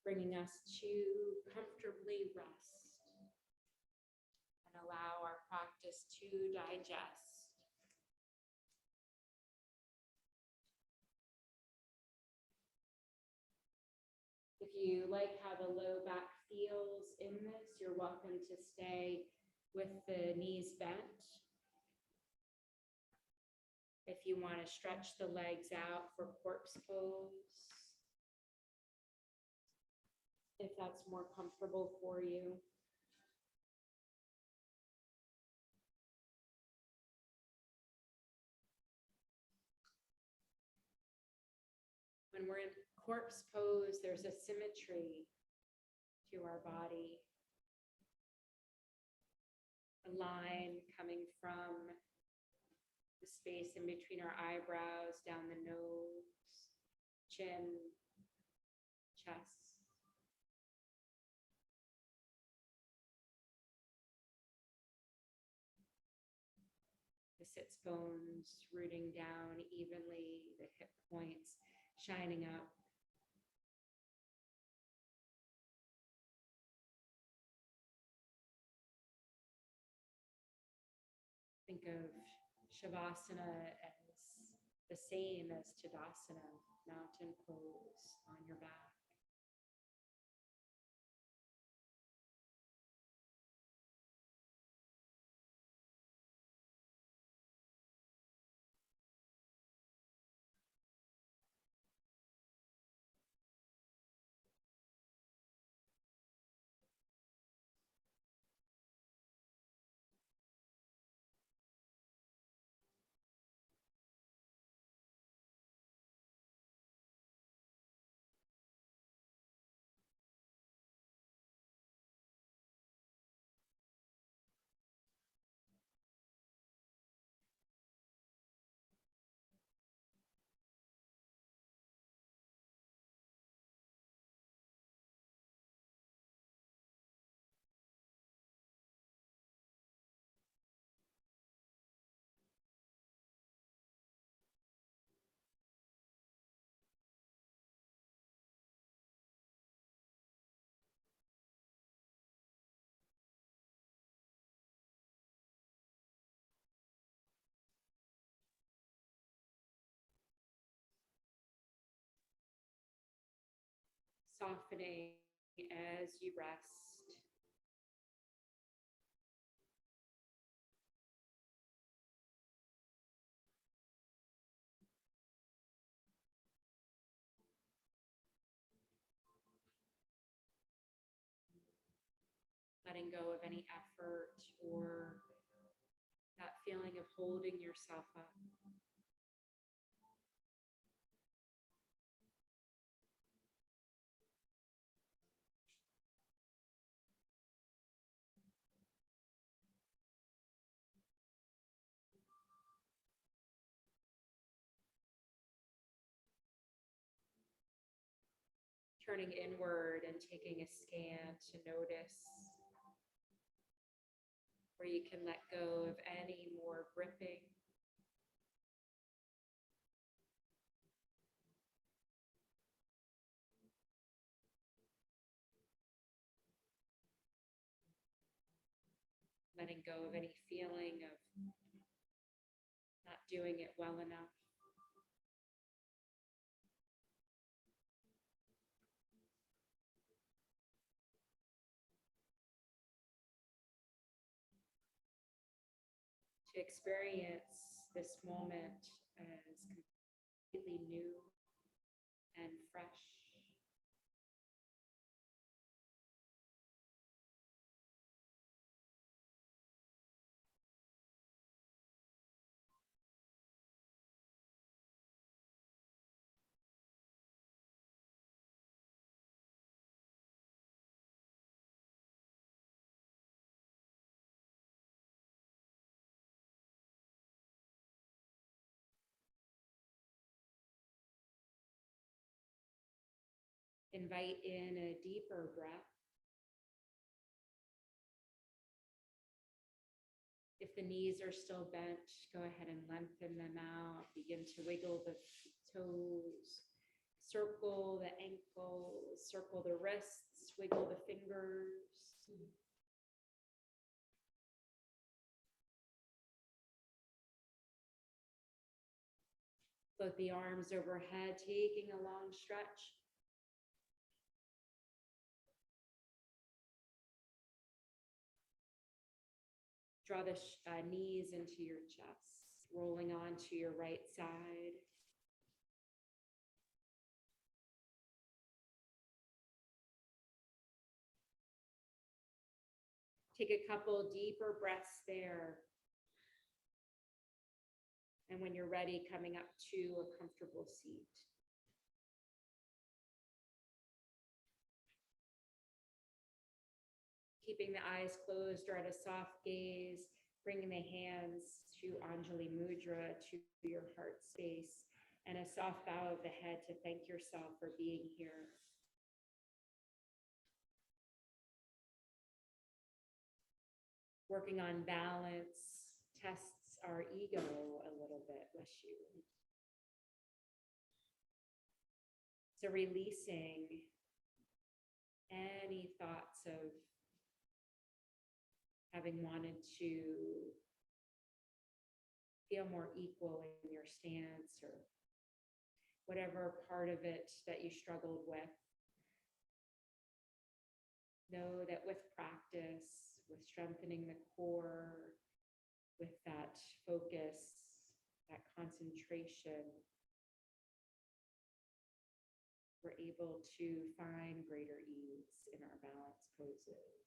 Bringing us to comfortably rest and allow our practice to digest. If you like how the low back feels in this, you're welcome to stay with the knees bent. If you want to stretch the legs out for corpse pose, if that's more comfortable for you. When we're in corpse pose, there's a symmetry to our body. A line coming from the space in between our eyebrows, down the nose, chin, chest. The sits bones rooting down evenly, the hip points shining up. Think of Shavasana as the same as Tadasana, mountain pose on your back. Softening as you rest. Letting go of any effort or that feeling of holding yourself up. Turning inward and taking a scan to notice where you can let go of any more gripping. Letting go of any feeling of not doing it well enough. To experience this moment as completely new and fresh. Invite in a deeper breath. If the knees are still bent, go ahead and lengthen them out. Begin to wiggle the toes, circle the ankles, circle the wrists, wiggle the fingers. Float the arms overhead, taking a long stretch. Draw the knees into your chest, rolling onto your right side. Take a couple deeper breaths there. And when you're ready, coming up to a comfortable seat. Keeping the eyes closed or at a soft gaze, bringing the hands to Anjali Mudra, to your heart space, and a soft bow of the head to thank yourself for being here. Working on balance tests our ego a little bit, bless you. So releasing any thoughts of having wanted to feel more equal in your stance or whatever part of it that you struggled with. Know that with practice, with strengthening the core, with that focus, that concentration, we're able to find greater ease in our balance poses.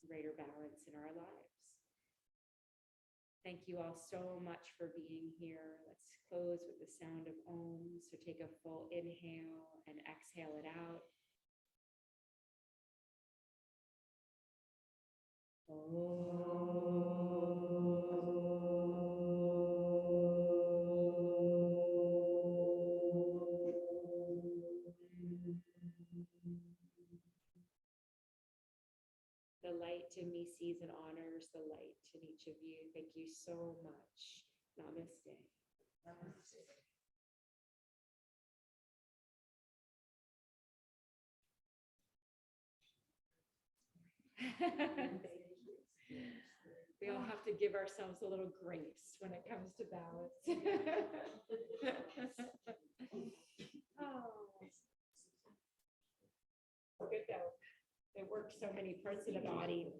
Greater balance in our lives. Thank you all so much for being here. Let's close with the sound of Om. So take a full inhale and exhale it out. The light in me sees and honors the light in each of you. Thank you so much. Namaste. Namaste. We all have to give ourselves a little grace when it comes to balance. Oh. Good though. It works so many parts of the body.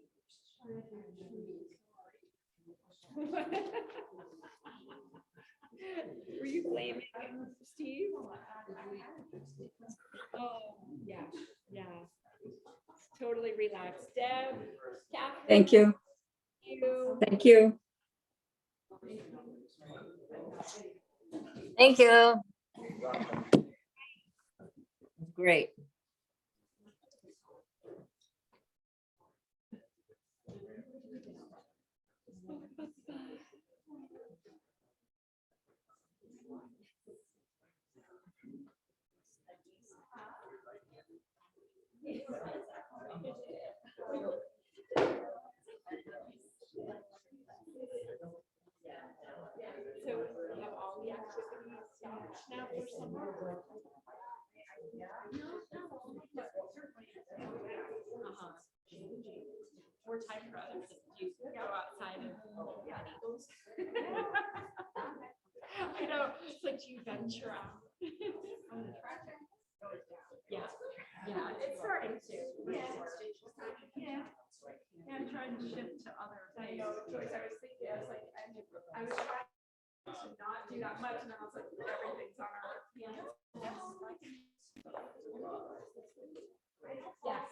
Were you blaming Steve? Oh, yeah, yeah. Totally relaxed. Deb, Catherine. Thank you. Thank you. Thank you. Great. More time for others. You go outside and Eagles. I know, it's like you venture out. Yeah, yeah, it's starting to. Yeah. Yeah, I'm trying to shift to other things. I know, Joyce, I was thinking, I was like, I was trying to not do that much, and then I was like, everything's on our hands. Yes.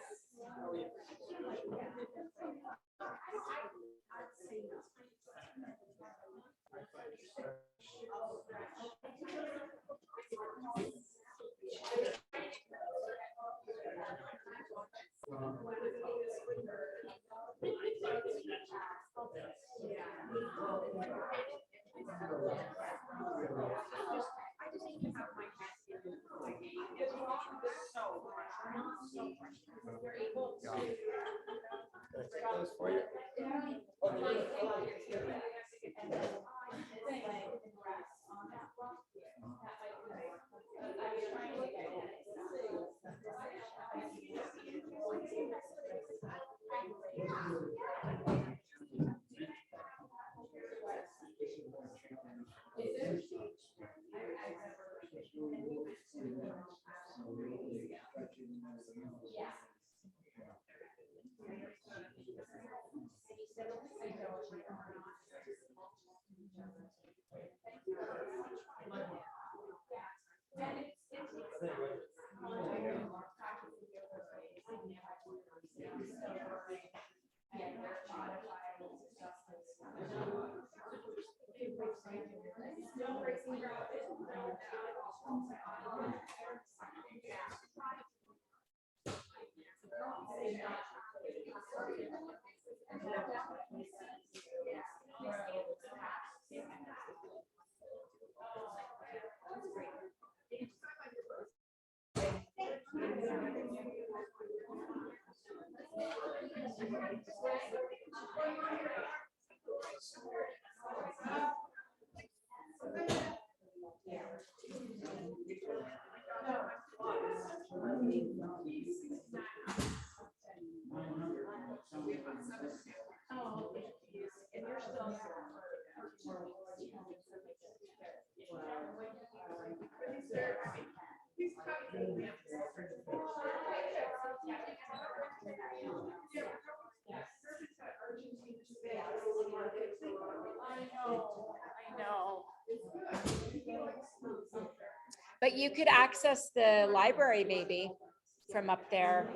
I know. But you could access the library maybe from up there.